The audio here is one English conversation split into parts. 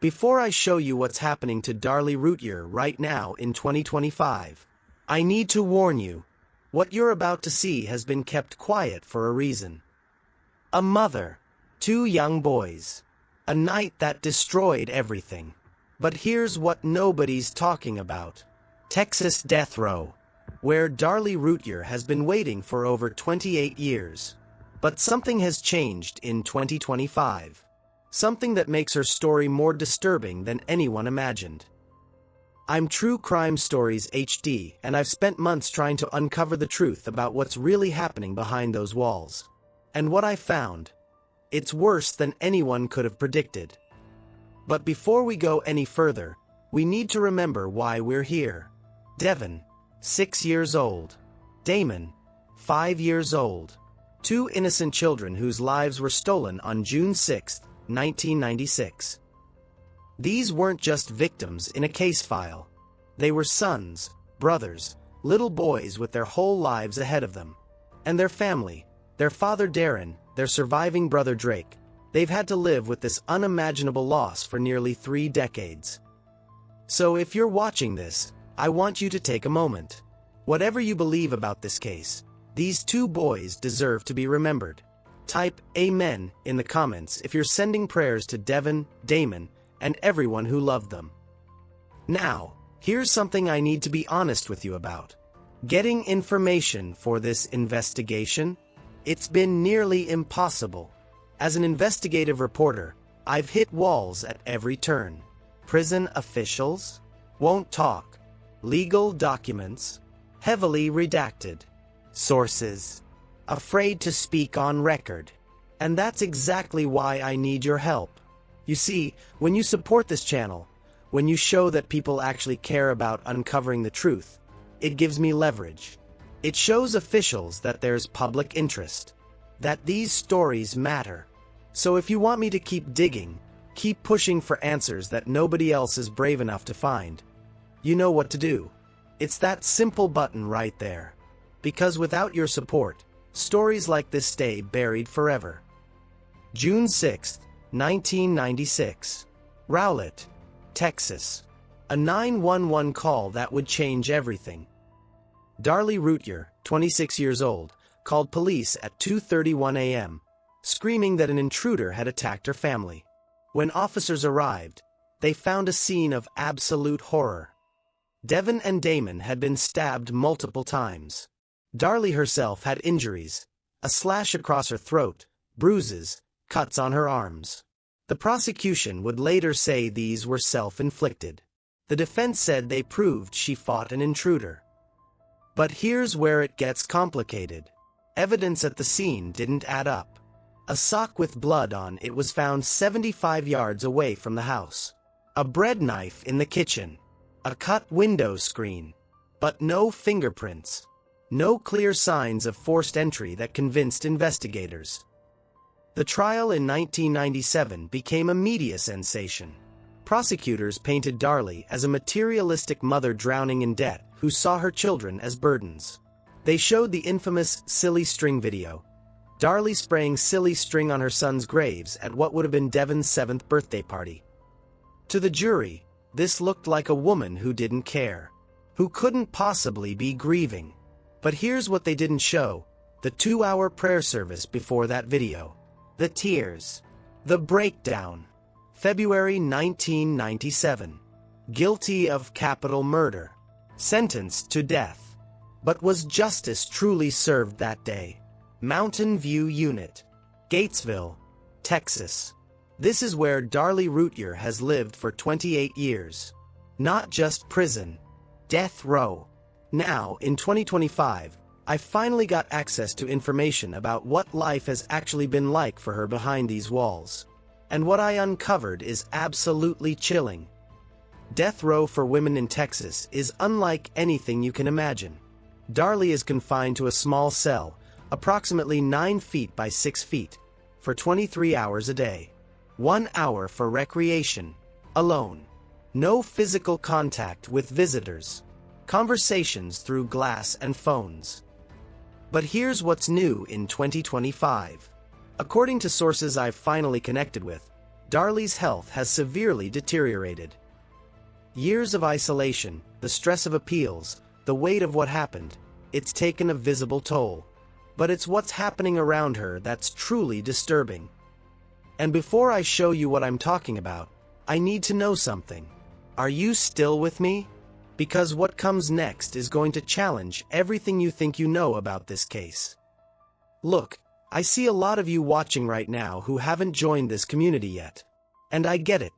Before I show you what's happening to Darlie Routier right now in 2025, I need to warn you, what you're about to see has been kept quiet for a reason. A mother, 2 young boys, a night that destroyed everything. But here's what nobody's talking about. Texas death row, where Darlie Routier has been waiting for over 28 years. But something has changed in 2025. Something that makes her story more disturbing than anyone imagined. I'm True Crime Stories HD, and I've spent months trying to uncover the truth about what's really happening behind those walls. And what I found, it's worse than anyone could have predicted. But before we go any further, we need to remember why we're here. Devin, 6 years old. Damon, 5 years old. 2 innocent children whose lives were stolen on June 6, 1996. These weren't just victims in a case file. They were sons, brothers, little boys with their whole lives ahead of them. And their family, their father Darren, their surviving brother Drake, they've had to live with this unimaginable loss for nearly 3 decades. So if you're watching this, I want you to take a moment. Whatever you believe about this case, these 2 boys deserve to be remembered. Type Amen in the comments if you're sending prayers to Devin, Damon, and everyone who loved them. Now, here's something I need to be honest with you about. Getting information for this investigation? It's been nearly impossible. As an investigative reporter, I've hit walls at every turn. Prison officials won't talk. Legal documents heavily redacted. Sources afraid to speak on record. And that's exactly why I need your help. You see, when you support this channel, when you show that people actually care about uncovering the truth, it gives me leverage. It shows officials that there's public interest, that these stories matter. So if you want me to keep digging, keep pushing for answers that nobody else is brave enough to find, you know what to do. It's that simple button right there. Because without your support, stories like this stay buried forever. June 6, 1996. Rowlett, Texas. A 911 call that would change everything. Darlie Routier, 26 years old, called police at 2:31 a.m., screaming that an intruder had attacked her family. When officers arrived, they found a scene of absolute horror. Devin and Damon had been stabbed multiple times. Darlie herself had injuries, a slash across her throat, bruises, cuts on her arms. The prosecution would later say these were self-inflicted. The defense said they proved she fought an intruder. But here's where it gets complicated. Evidence at the scene didn't add up. A sock with blood on it was found 75 yards away from the house. A bread knife in the kitchen. A cut window screen. But no fingerprints. No clear signs of forced entry that convinced investigators. The trial in 1997 became a media sensation. Prosecutors painted Darlie as a materialistic mother drowning in debt who saw her children as burdens. They showed the infamous silly string video. Darlie spraying silly string on her son's graves at what would have been Devin's 7th birthday party. To the jury, this looked like a woman who didn't care, who couldn't possibly be grieving. But here's what they didn't show: the 2-hour prayer service before that video. The tears. The breakdown. February 1997. Guilty of capital murder. Sentenced to death. But was justice truly served that day? Mountain View Unit. Gatesville, Texas. This is where Darlie Routier has lived for 28 years. Not just prison. Death row. Now, in 2025, I finally got access to information about what life has actually been like for her behind these walls. And what I uncovered is absolutely chilling. Death row for women in Texas is unlike anything you can imagine. Darlie is confined to a small cell, approximately 9 feet by 6 feet, for 23 hours a day. 1 hour for recreation, alone. No physical contact with visitors. Conversations through glass and phones. But here's what's new in 2025. According to sources I've finally connected with, Darlie's health has severely deteriorated. Years of isolation, the stress of appeals, the weight of what happened, it's taken a visible toll. But it's what's happening around her that's truly disturbing. And before I show you what I'm talking about, I need to know something. Are you still with me? Because what comes next is going to challenge everything you think you know about this case. Look, I see a lot of you watching right now who haven't joined this community yet. And I get it.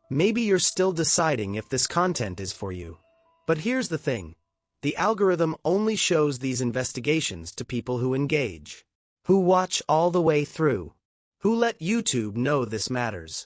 Maybe you're still deciding if this content is for you. But here's the thing. The algorithm only shows these investigations to people who engage, who watch all the way through, who let YouTube know this matters.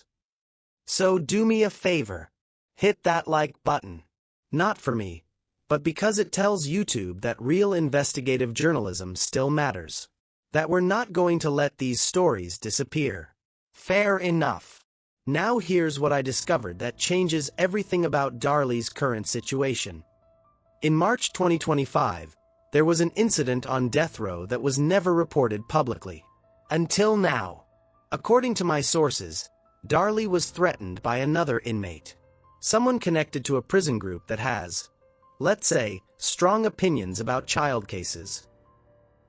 So do me a favor. Hit that like button. Not for me, but because it tells YouTube that real investigative journalism still matters. That we're not going to let these stories disappear. Fair enough. Now here's what I discovered that changes everything about Darlie's current situation. In March 2025, there was an incident on death row that was never reported publicly. Until now. According to my sources, Darlie was threatened by another inmate. Someone connected to a prison group that has, let's say, strong opinions about child cases.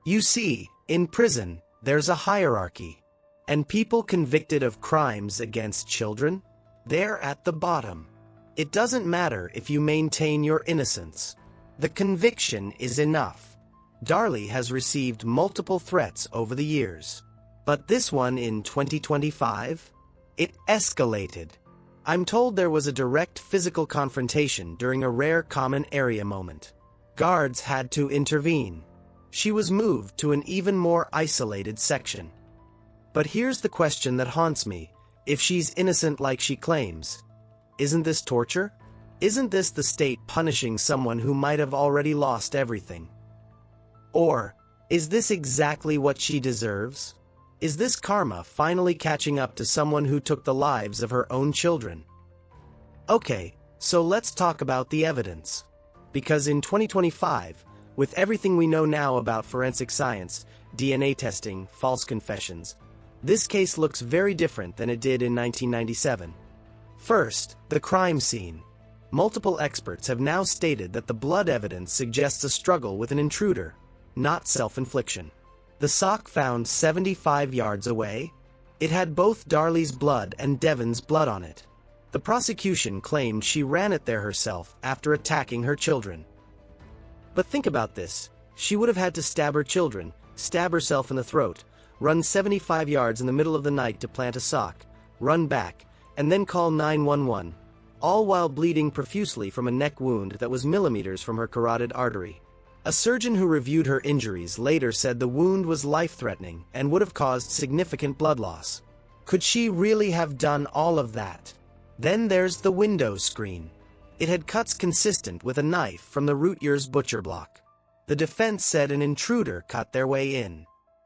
You see, in prison, there's a hierarchy. And people convicted of crimes against children, they're at the bottom. It doesn't matter if you maintain your innocence. The conviction is enough. Darlie has received multiple threats over the years. But this one in 2025? It escalated. I'm told there was a direct physical confrontation during a rare common area moment. Guards had to intervene. She was moved to an even more isolated section. But here's the question that haunts me. If she's innocent like she claims, isn't this torture? Isn't this the state punishing someone who might have already lost everything? Or, is this exactly what she deserves? Is this karma finally catching up to someone who took the lives of her own children? Okay, so let's talk about the evidence. Because in 2025, with everything we know now about forensic science, DNA testing, false confessions, this case looks very different than it did in 1997. First, the crime scene. Multiple experts have now stated that the blood evidence suggests a struggle with an intruder, not self-infliction. The sock found 75 yards away, it had both Darlie's blood and Devon's blood on it. The prosecution claimed she ran it there herself after attacking her children. But think about this. She would have had to stab her children, stab herself in the throat, run 75 yards in the middle of the night to plant a sock, run back, and then call 911, all while bleeding profusely from a neck wound that was millimeters from her carotid artery. A surgeon who reviewed her injuries later said the wound was life-threatening and would have caused significant blood loss. Could she really have done all of that? Then there's the window screen. It had cuts consistent with a knife from the Routier's butcher block. The defense said an intruder cut their way in.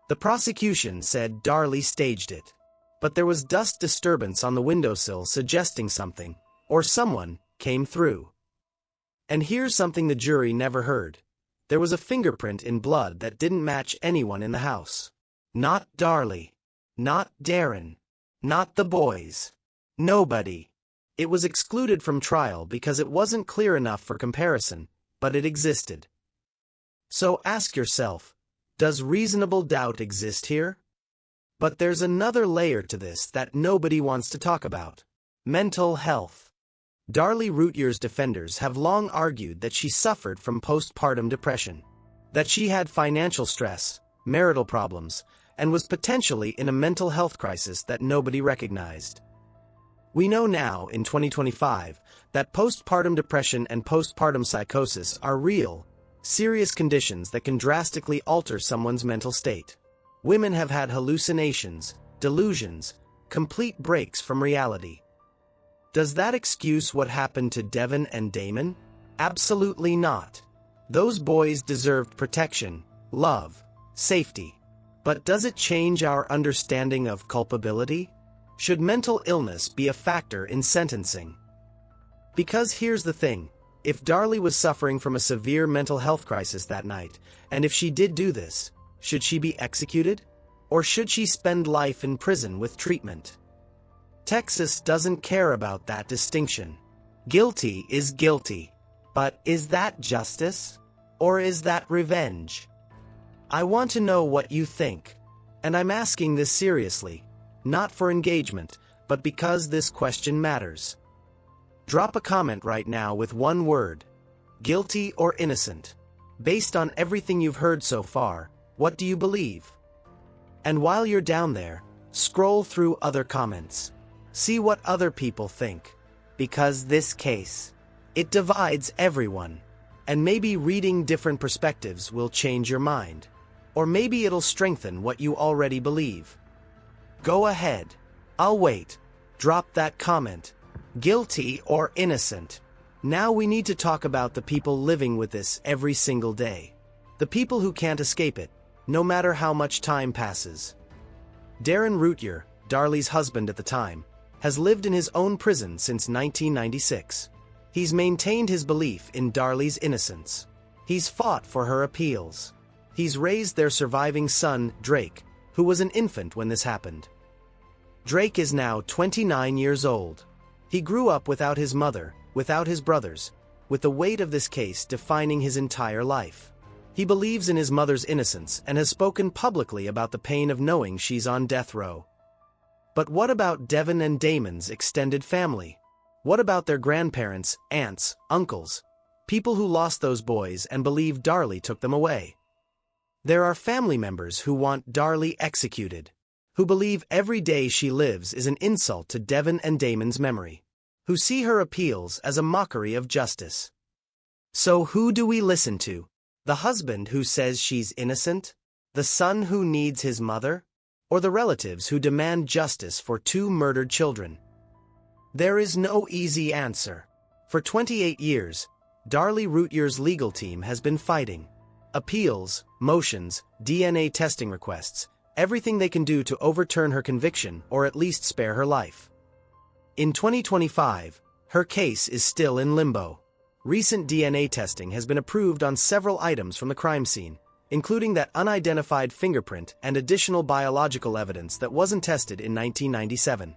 The prosecution said Darlie staged it. But there was dust disturbance on the windowsill suggesting something, or someone, came through. And here's something the jury never heard. There was a fingerprint in blood that didn't match anyone in the house. Not Darlie. Not Darren. Not the boys. Nobody. It was excluded from trial because it wasn't clear enough for comparison, but it existed. So ask yourself, does reasonable doubt exist here? But there's another layer to this that nobody wants to talk about. Mental health. Darlie Routier's defenders have long argued that she suffered from postpartum depression, that she had financial stress, marital problems, and was potentially in a mental health crisis that nobody recognized. We know now, in 2025, that postpartum depression and postpartum psychosis are real, serious conditions that can drastically alter someone's mental state. Women have had hallucinations, delusions, complete breaks from reality. Does that excuse what happened to Devon and Damon? Absolutely not. Those boys deserved protection, love, safety. But does it change our understanding of culpability? Should mental illness be a factor in sentencing? Because here's the thing, if Darlie was suffering from a severe mental health crisis that night, and if she did do this, should she be executed? Or should she spend life in prison with treatment? Texas doesn't care about that distinction. Guilty is guilty. But is that justice? Or is that revenge? I want to know what you think. And I'm asking this seriously, not for engagement, but because this question matters. Drop a comment right now with one word: guilty or innocent. Based on everything you've heard so far, what do you believe? And while you're down there, scroll through other comments. See what other people think. Because this case, it divides everyone. And maybe reading different perspectives will change your mind. Or maybe it'll strengthen what you already believe. Go ahead. I'll wait. Drop that comment. Guilty or innocent? Now we need to talk about the people living with this every single day. The people who can't escape it, no matter how much time passes. Darlie Routier, Darlie's husband at the time, has lived in his own prison since 1996. He's maintained his belief in Darlie's innocence. He's fought for her appeals. He's raised their surviving son, Drake, who was an infant when this happened. Drake is now 29 years old. He grew up without his mother, without his brothers, with the weight of this case defining his entire life. He believes in his mother's innocence and has spoken publicly about the pain of knowing she's on death row. But what about Devin and Damon's extended family? What about their grandparents, aunts, uncles, people who lost those boys and believe Darlie took them away? There are family members who want Darlie executed, who believe every day she lives is an insult to Devin and Damon's memory, who see her appeals as a mockery of justice. So who do we listen to? The husband who says she's innocent? The son who needs his mother? Or the relatives who demand justice for two murdered children? There is no easy answer. For 28 years, Darlie Routier's legal team has been fighting. Appeals, motions, DNA testing requests, everything they can do to overturn her conviction or at least spare her life. In 2025, her case is still in limbo. Recent DNA testing has been approved on several items from the crime scene, including that unidentified fingerprint and additional biological evidence that wasn't tested in 1997.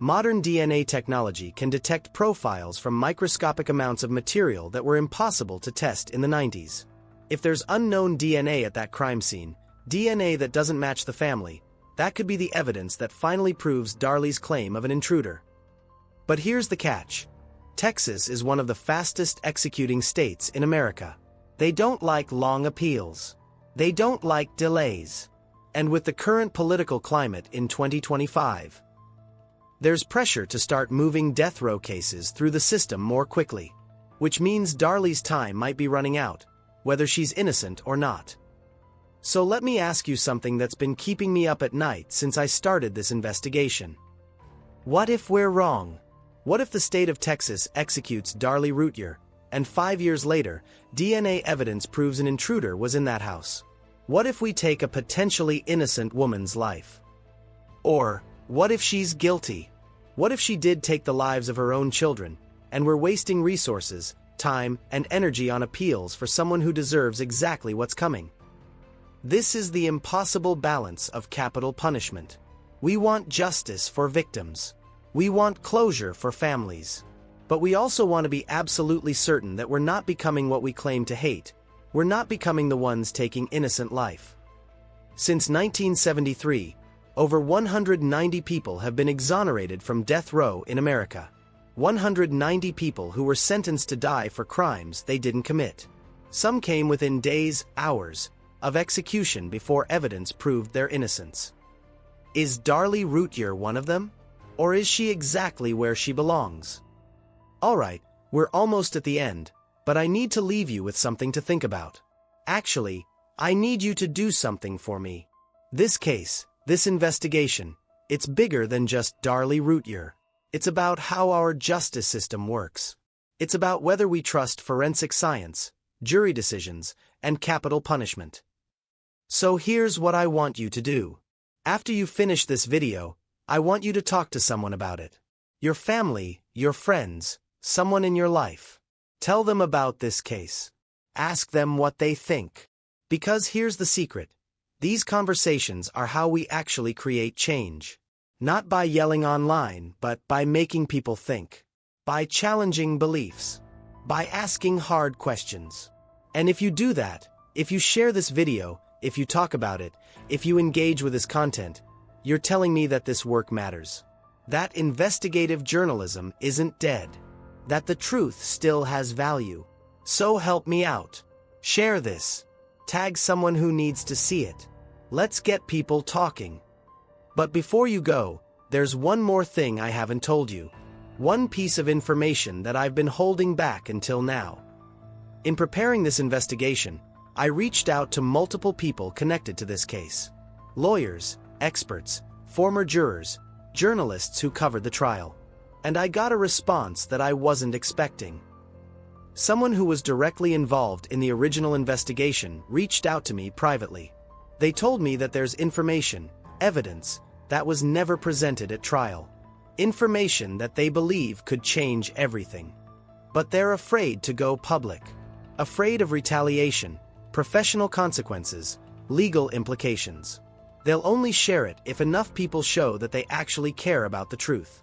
Modern DNA technology can detect profiles from microscopic amounts of material that were impossible to test in the 90s. If there's unknown DNA at that crime scene, DNA that doesn't match the family, that could be the evidence that finally proves Darlie's claim of an intruder. But here's the catch. Texas is one of the fastest executing states in America. They don't like long appeals. They don't like delays. And with the current political climate in 2025, there's pressure to start moving death row cases through the system more quickly, which means Darlie's time might be running out, whether she's innocent or not. So let me ask you something that's been keeping me up at night since I started this investigation. What if we're wrong? What if the state of Texas executes Darlie Routier, and 5 years later, DNA evidence proves an intruder was in that house? What if we take a potentially innocent woman's life? Or, what if she's guilty? What if she did take the lives of her own children, and we're wasting resources, time, and energy on appeals for someone who deserves exactly what's coming? This is the impossible balance of capital punishment. We want justice for victims. We want closure for families. But we also want to be absolutely certain that we're not becoming what we claim to hate. We're not becoming the ones taking innocent life. Since 1973, over 190 people have been exonerated from death row in America. 190 people who were sentenced to die for crimes they didn't commit. Some came within days, hours, of execution before evidence proved their innocence. Is Darlie Routier one of them? Or is she exactly where she belongs? Alright, we're almost at the end, but I need to leave you with something to think about. Actually, I need you to do something for me. This case, this investigation, it's bigger than just Darlie Routier. It's about how our justice system works. It's about whether we trust forensic science, jury decisions, and capital punishment. So here's what I want you to do. After you finish this video, I want you to talk to someone about it. Your family, your friends, someone in your life. Tell them about this case. Ask them what they think. Because here's the secret. These conversations are how we actually create change. Not by yelling online, but by making people think. By challenging beliefs. By asking hard questions. And if you do that, if you share this video, if you talk about it, if you engage with this content, you're telling me that this work matters. That investigative journalism isn't dead. That the truth still has value. So help me out. Share this. Tag someone who needs to see it. Let's get people talking. But before you go, there's one more thing I haven't told you. One piece of information that I've been holding back until now. In preparing this investigation, I reached out to multiple people connected to this case. Lawyers, experts, former jurors, journalists who covered the trial. And I got a response that I wasn't expecting. Someone who was directly involved in the original investigation reached out to me privately. They told me that there's information, evidence, that was never presented at trial. Information that they believe could change everything. But they're afraid to go public. Afraid of retaliation, professional consequences, legal implications. They'll only share it if enough people show that they actually care about the truth.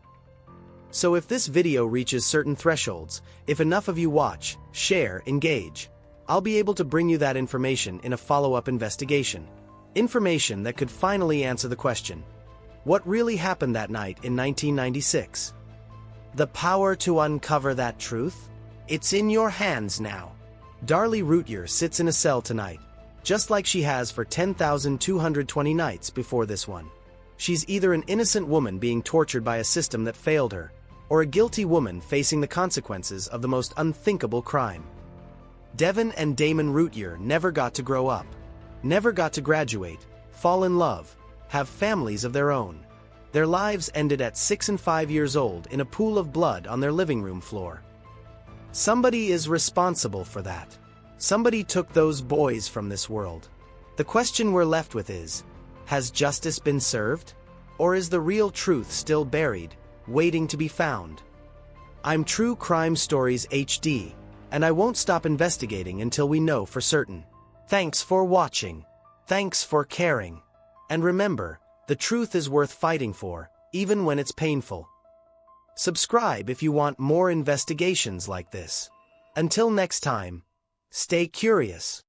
So if this video reaches certain thresholds, if enough of you watch, share, engage, I'll be able to bring you that information in a follow-up investigation. Information that could finally answer the question, what really happened that night in 1996? The power to uncover that truth? It's in your hands now. Darlie Routier sits in a cell tonight, just like she has for 10,220 nights before this one. She's either an innocent woman being tortured by a system that failed her, or a guilty woman facing the consequences of the most unthinkable crime. Devin and Damon Routier never got to grow up, never got to graduate, fall in love, have families of their own. Their lives ended at 6 and 5 years old in a pool of blood on their living room floor. Somebody is responsible for that. Somebody took those boys from this world. The question we're left with is, has justice been served? Or is the real truth still buried, waiting to be found? I'm True Crime Stories HD, and I won't stop investigating until we know for certain. Thanks for watching. Thanks for caring. And remember, the truth is worth fighting for, even when it's painful. Subscribe if you want more investigations like this. Until next time, stay curious.